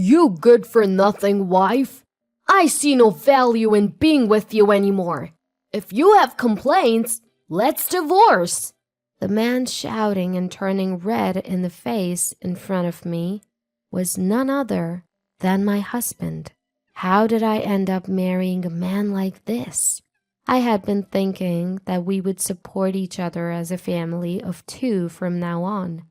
You good-for-nothing wife. I see no value in being with you anymore. If you have complaints, let's divorce." The man shouting and turning red in the face in front of me was none other than my husband. How did I end up marrying a man like this? I had been thinking that we would support each other as a family of two from now on.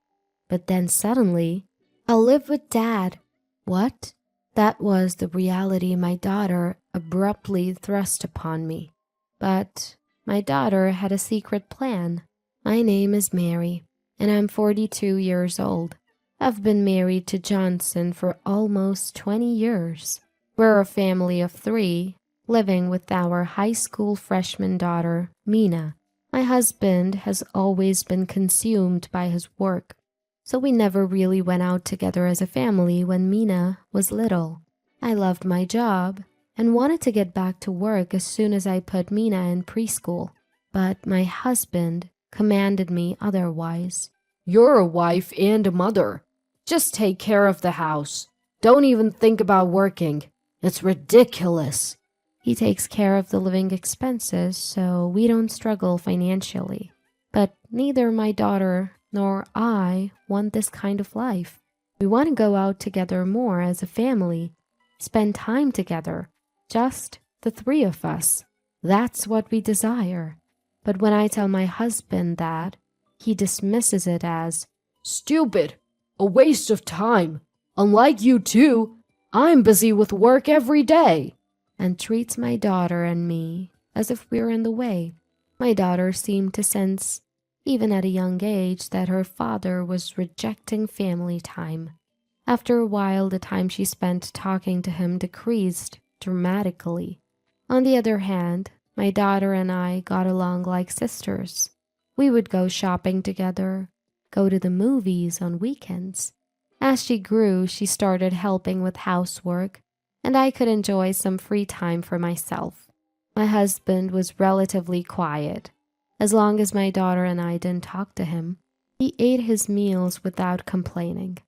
But then suddenly, "I'll live with Dad." What? That was the reality my daughter abruptly thrust upon me. But my daughter had a secret plan. My name is Mary, and I'm 42 years old. I've been married to Johnson for almost 20 years. We're a family of 3, living with our high school freshman daughter, Mina. My husband has always been consumed by his work, so we never really went out together as a family when Mina was little. I loved my job and wanted to get back to work as soon as I put Mina in preschool. But my husband commanded me otherwise. "You're a wife and a mother. Just take care of the house. Don't even think about working. It's ridiculous." He takes care of the living expenses, so we don't struggle financially. But neither my daughter nor I want this kind of life. We want to go out together more as a family, spend time together, just the 3 of us. That's what we desire. But when I tell my husband that, he dismisses it as "Stupid, a waste of time. Unlike you two, I'm busy with work every day," and treats my daughter and me as if we were in the way. My daughter seemed to sense, even at a young age, that her father was rejecting family time. After a while, the time she spent talking to him decreased dramatically. On the other hand, my daughter and I got along like sisters. We would go shopping together, go to the movies on weekends. As she grew, she started helping with housework, and I could enjoy some free time for myself. My husband was relatively quiet. As long as my daughter and I didn't talk to him, he ate his meals without complaining.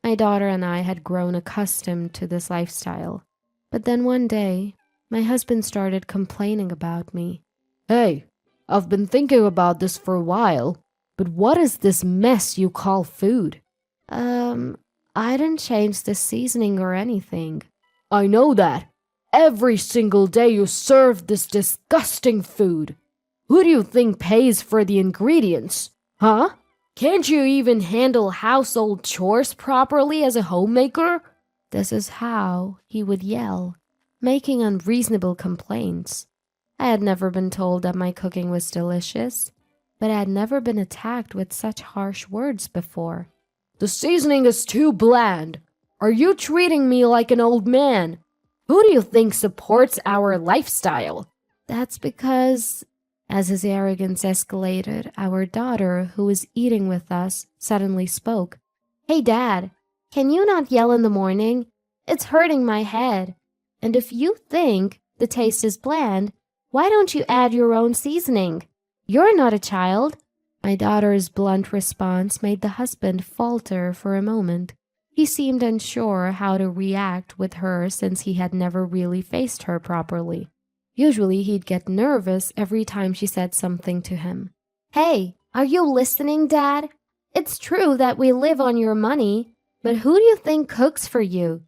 My daughter and I had grown accustomed to this lifestyle. But then one day, my husband started complaining about me. "Hey, I've been thinking about this for a while, but what is this mess you call food?" I didn't change the seasoning or anything." "I know that. Every single day you serve this disgusting food. Who do you think pays for the ingredients? Huh? Can't you even handle household chores properly as a homemaker?" This is how he would yell, making unreasonable complaints. I had never been told that my cooking was delicious, but I had never been attacked with such harsh words before. "The seasoning is too bland. Are you treating me like an old man? Who do you think supports our lifestyle?" That's because, as his arrogance escalated, our daughter, who was eating with us, suddenly spoke. "Hey, Dad, can you not yell in the morning? It's hurting my head. And if you think the taste is bland, why don't you add your own seasoning? You're not a child." My daughter's blunt response made the husband falter for a moment. He seemed unsure how to react with her since he had never really faced her properly. Usually he'd get nervous every time she said something to him. "Hey, are you listening, Dad? It's true that we live on your money, but who do you think cooks for you?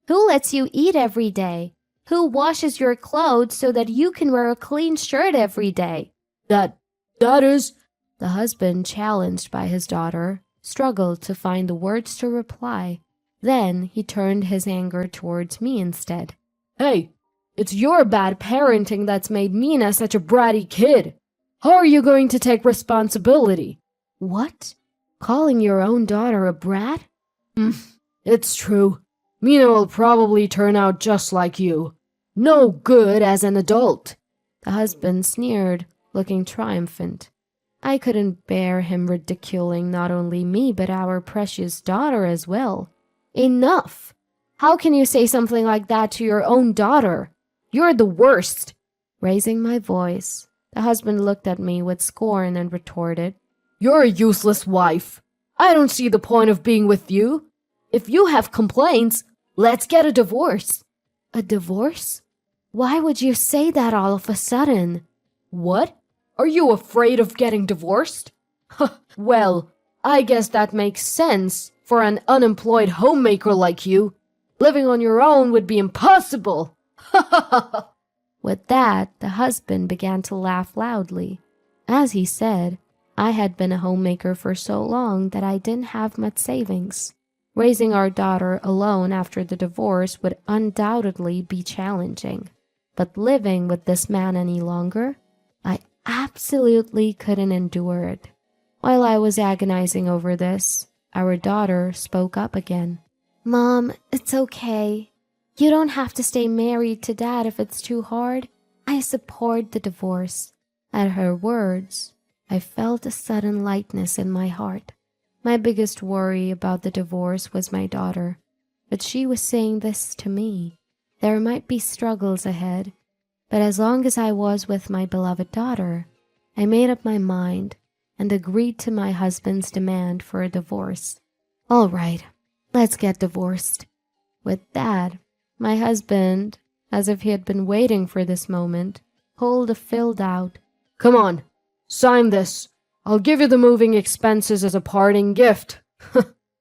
Who lets you eat every day? Who washes your clothes so that you can wear a clean shirt every day?" That is... The husband, challenged by his daughter, struggled to find the words to reply. Then he turned his anger towards me instead. "Hey, it's your bad parenting that's made Mina such a bratty kid. How are you going to take responsibility?" "What? Calling your own daughter a brat?" It's true. Mina will probably turn out just like you. No good as an adult." The husband sneered, looking triumphant. I couldn't bear him ridiculing not only me but our precious daughter as well. "Enough! How can you say something like that to your own daughter? You're the worst!" Raising my voice, the husband looked at me with scorn and retorted, "You're a useless wife. I don't see the point of being with you. If you have complaints, Let's get a divorce. A divorce? Why would you say that all of a sudden? What? Are you afraid of getting divorced? Well, I guess that makes sense for an unemployed homemaker like you. Living on your own would be impossible. With that, the husband began to laugh loudly. As he said, I had been a homemaker for so long that I didn't have much savings. Raising our daughter alone after the divorce would undoubtedly be challenging. But living with this man any longer, I absolutely couldn't endure it. While I was agonizing over this, our daughter spoke up again. Mom, it's okay. You don't have to stay married to Dad if it's too hard. I support the divorce. At her words, I felt a sudden lightness in my heart. My biggest worry about the divorce was my daughter, but she was saying this to me. There might be struggles ahead, but as long as I was with my beloved daughter, I made up my mind and agreed to my husband's demand for a divorce. All right, let's get divorced. With that, my husband, as if he had been waiting for this moment, pulled a filled out. Come on, sign this. I'll give you the moving expenses as a parting gift.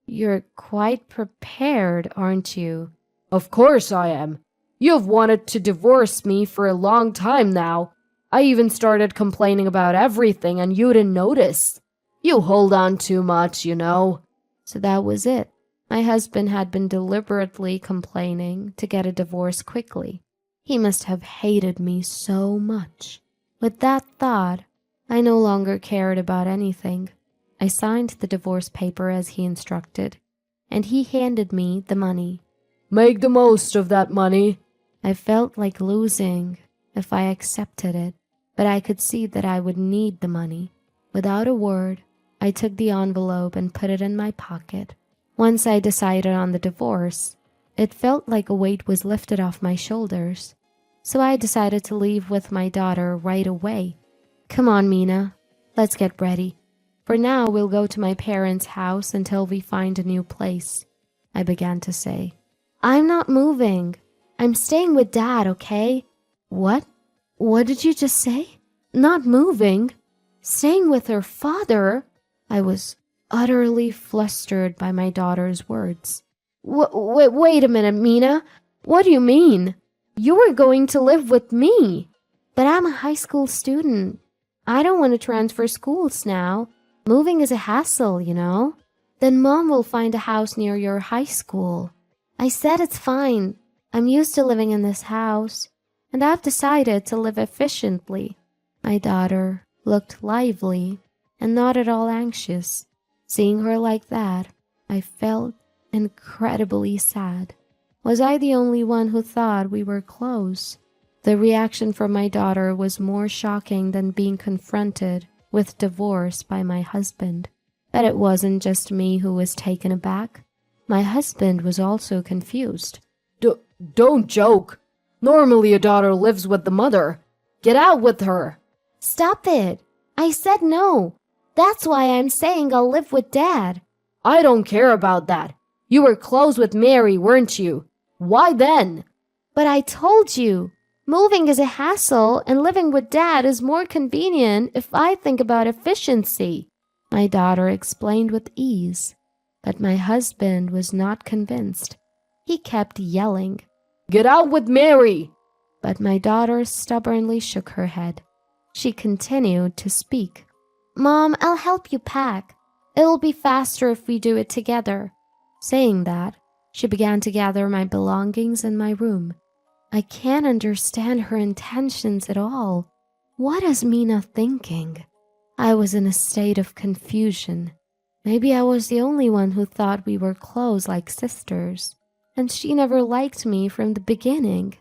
You're quite prepared, aren't you? Of course I am. You've wanted to divorce me for a long time now. I even started complaining about everything and you didn't notice. You hold on too much, you know. So that was it. My husband had been deliberately complaining to get a divorce quickly. He must have hated me so much. With that thought, I no longer cared about anything. I signed the divorce paper as he instructed, and he handed me the money. Make the most of that money. I felt like losing if I accepted it, but I could see that I would need the money. Without a word, I took the envelope and put it in my pocket. Once I decided on the divorce, it felt like a weight was lifted off my shoulders. So I decided to leave with my daughter right away. Come on, Mina, let's get ready. For now, we'll go to my parents' house until we find a new place, I began to say. I'm not moving. I'm staying with Dad, okay? What? What did you just say? Not moving? Staying with her father? I was utterly flustered by my daughter's words. Wait a minute, Mina. What do you mean? You were going to live with me. But I'm a high school student. I don't want to transfer schools now. Moving is a hassle, you know. Then Mom will find a house near your high school. I said it's fine. I'm used to living in this house, and I've decided to live efficiently. My daughter looked lively and not at all anxious. Seeing her like that, I felt incredibly sad. Was I the only one who thought we were close? The reaction from my daughter was more shocking than being confronted with divorce by my husband. But it wasn't just me who was taken aback. My husband was also confused. Don't joke. Normally a daughter lives with the mother. Get out with her. Stop it. I said no. That's why I'm saying I'll live with Dad. I don't care about that. You were close with Mary, weren't you? Why then? But I told you. Moving is a hassle and living with Dad is more convenient if I think about efficiency, my daughter explained with ease. But my husband was not convinced. He kept yelling, Get out with Mary! But my daughter stubbornly shook her head. She continued to speak. Mom, I'll help you pack. It'll be faster if we do it together. Saying that, she began to gather my belongings in my room. I can't understand her intentions at all. What is Mina thinking? I was in a state of confusion. Maybe I was the only one who thought we were close like sisters, and she never liked me from the beginning.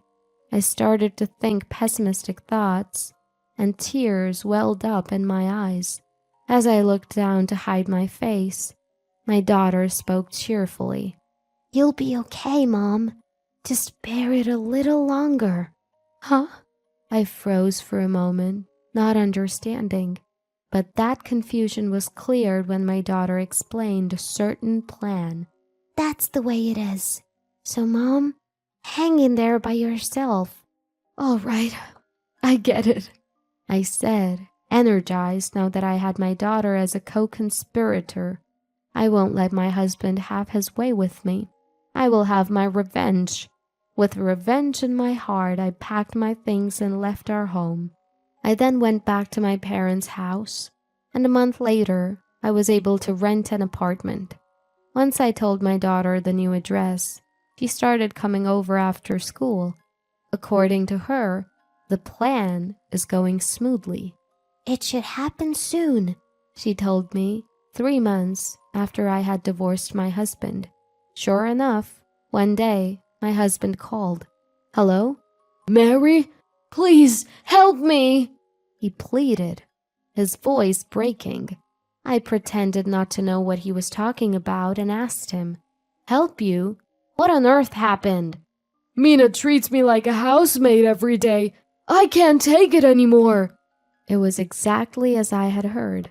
I started to think pessimistic thoughts, and tears welled up in my eyes. As I looked down to hide my face, my daughter spoke cheerfully. You'll be okay, Mom. Just bear it a little longer. Huh? I froze for a moment, not understanding. But that confusion was cleared when my daughter explained a certain plan. That's the way it is. So, Mom, hang in there by yourself. All right, I get it, I said, energized now that I had my daughter as a co-conspirator. I won't let my husband have his way with me. I will have my revenge. With revenge in my heart, I packed my things and left our home. I then went back to my parents' house, and a month later, I was able to rent an apartment. Once I told my daughter the new address, she started coming over after school. According to her, the plan is going smoothly. It should happen soon, she told me, 3 months after I had divorced my husband. Sure enough, one day, my husband called. Hello? Mary, please help me, he pleaded, his voice breaking. I pretended not to know what he was talking about and asked him, Help you? What on earth happened? Mina treats me like a housemaid every day. I can't take it anymore. It was exactly as I had heard.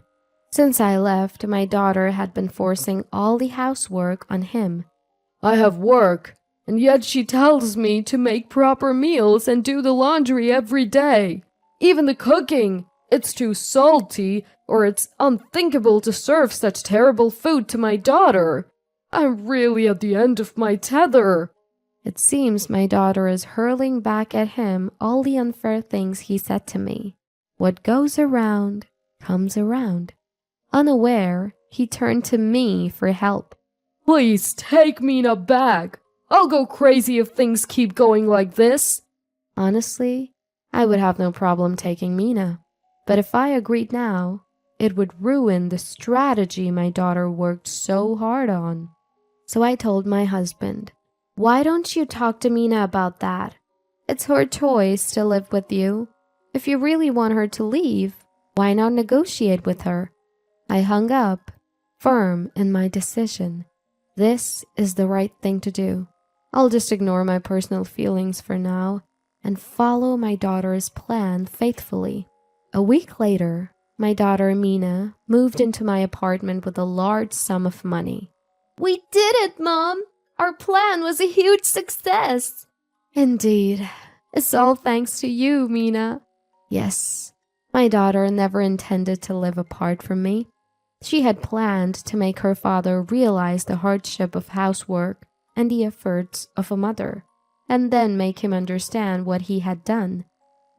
Since I left, my daughter had been forcing all the housework on him. I have work, and yet she tells me to make proper meals and do the laundry every day. Even the cooking. It's too salty, or it's unthinkable to serve such terrible food to my daughter. I'm really at the end of my tether. It seems my daughter is hurling back at him all the unfair things he said to me. What goes around comes around. Unaware, he turned to me for help. Please take Mina back. I'll go crazy if things keep going like this. Honestly, I would have no problem taking Mina. But if I agreed now, it would ruin the strategy my daughter worked so hard on. So I told my husband, Why don't you talk to Mina about that? It's her choice to live with you. If you really want her to leave, why not negotiate with her? I hung up, firm in my decision. This is the right thing to do. I'll just ignore my personal feelings for now and follow my daughter's plan faithfully. A week later, my daughter Mina moved into my apartment with a large sum of money. We did it, Mom! Our plan was a huge success! Indeed. It's all thanks to you, Mina. Yes, my daughter never intended to live apart from me. She had planned to make her father realize the hardship of housework and the efforts of a mother, and then make him understand what he had done.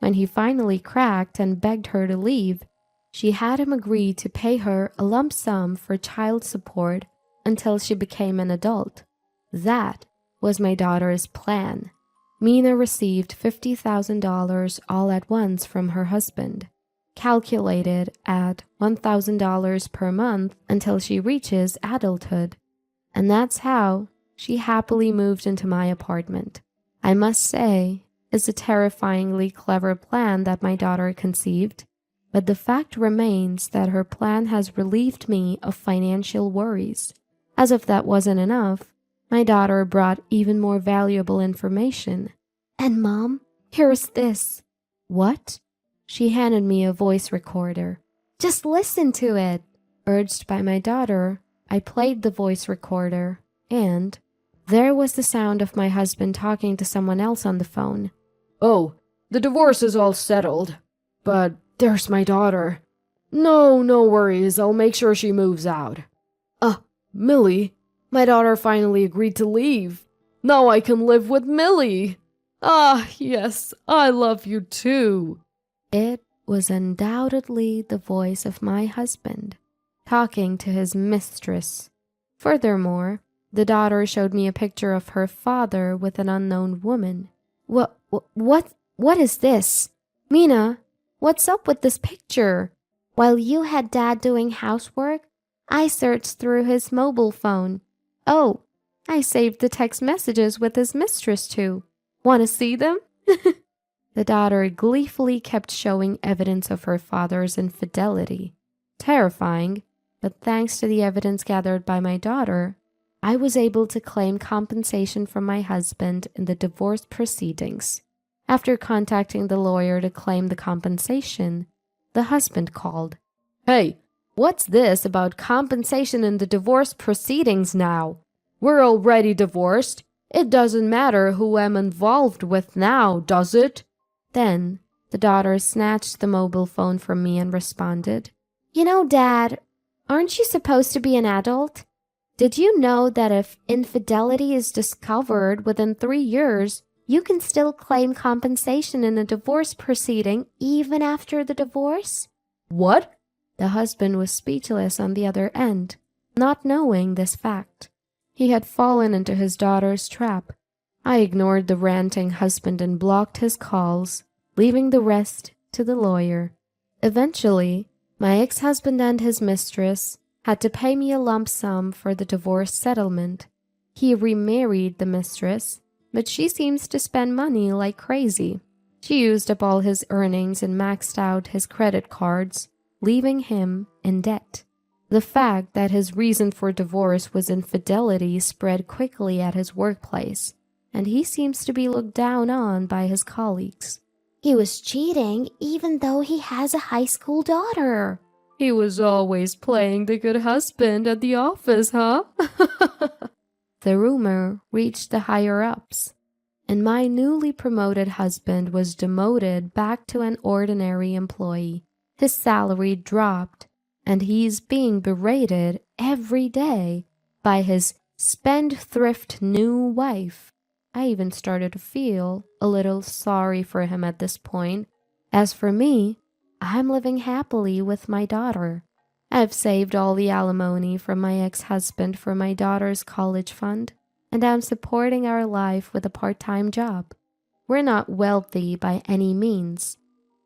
When he finally cracked and begged her to leave, she had him agree to pay her a lump sum for child support until she became an adult. That was my daughter's plan. Mina received $50,000 all at once from her husband, calculated at $1,000 per month until she reaches adulthood. And that's how she happily moved into my apartment. I must say, it's a terrifyingly clever plan that my daughter conceived, but the fact remains that her plan has relieved me of financial worries. As if that wasn't enough, my daughter brought even more valuable information. And Mom, here's this. What? She handed me a voice recorder. Just listen to it. Urged by my daughter, I played the voice recorder, and there was the sound of my husband talking to someone else on the phone. Oh, the divorce is all settled. But there's my daughter. No worries. I'll make sure she moves out. Millie, my daughter finally agreed to leave. Now I can live with Millie. Ah, yes, I love you too. It was undoubtedly the voice of my husband, talking to his mistress. Furthermore, the daughter showed me a picture of her father with an unknown woman. What is this? Mina, what's up with this picture? While you had Dad doing housework, I searched through his mobile phone. Oh, I saved the text messages with his mistress too. Want to see them? The daughter gleefully kept showing evidence of her father's infidelity. Terrifying, but thanks to the evidence gathered by my daughter, I was able to claim compensation from my husband in the divorce proceedings. After contacting the lawyer to claim the compensation, the husband called. Hey, what's this about compensation in the divorce proceedings now? We're already divorced. It doesn't matter who I'm involved with now, does it? Then the daughter snatched the mobile phone from me and responded, "You know, Dad, aren't you supposed to be an adult? Did you know that if infidelity is discovered within 3 years, you can still claim compensation in a divorce proceeding even after the divorce?" What? The husband was speechless on the other end, not knowing this fact. He had fallen into his daughter's trap. I ignored the ranting husband and blocked his calls, leaving the rest to the lawyer. Eventually, my ex-husband and his mistress had to pay me a lump sum for the divorce settlement. He remarried the mistress, but she seems to spend money like crazy. She used up all his earnings and maxed out his credit cards, leaving him in debt. The fact that his reason for divorce was infidelity spread quickly at his workplace, and he seems to be looked down on by his colleagues. He was cheating even though he has a high school daughter. He was always playing the good husband at the office, huh? The rumor reached the higher-ups, and my newly promoted husband was demoted back to an ordinary employee. His salary dropped, and he's being berated every day by his spendthrift new wife. I even started to feel a little sorry for him at this point. As for me, I'm living happily with my daughter. I've saved all the alimony from my ex-husband for my daughter's college fund, and I'm supporting our life with a part-time job. We're not wealthy by any means,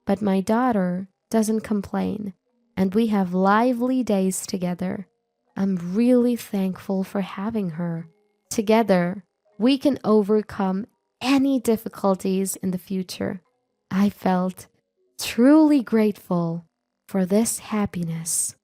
but my daughter doesn't complain, and we have lively days together. I'm really thankful for having her. Together, we can overcome any difficulties in the future. I felt truly grateful for this happiness.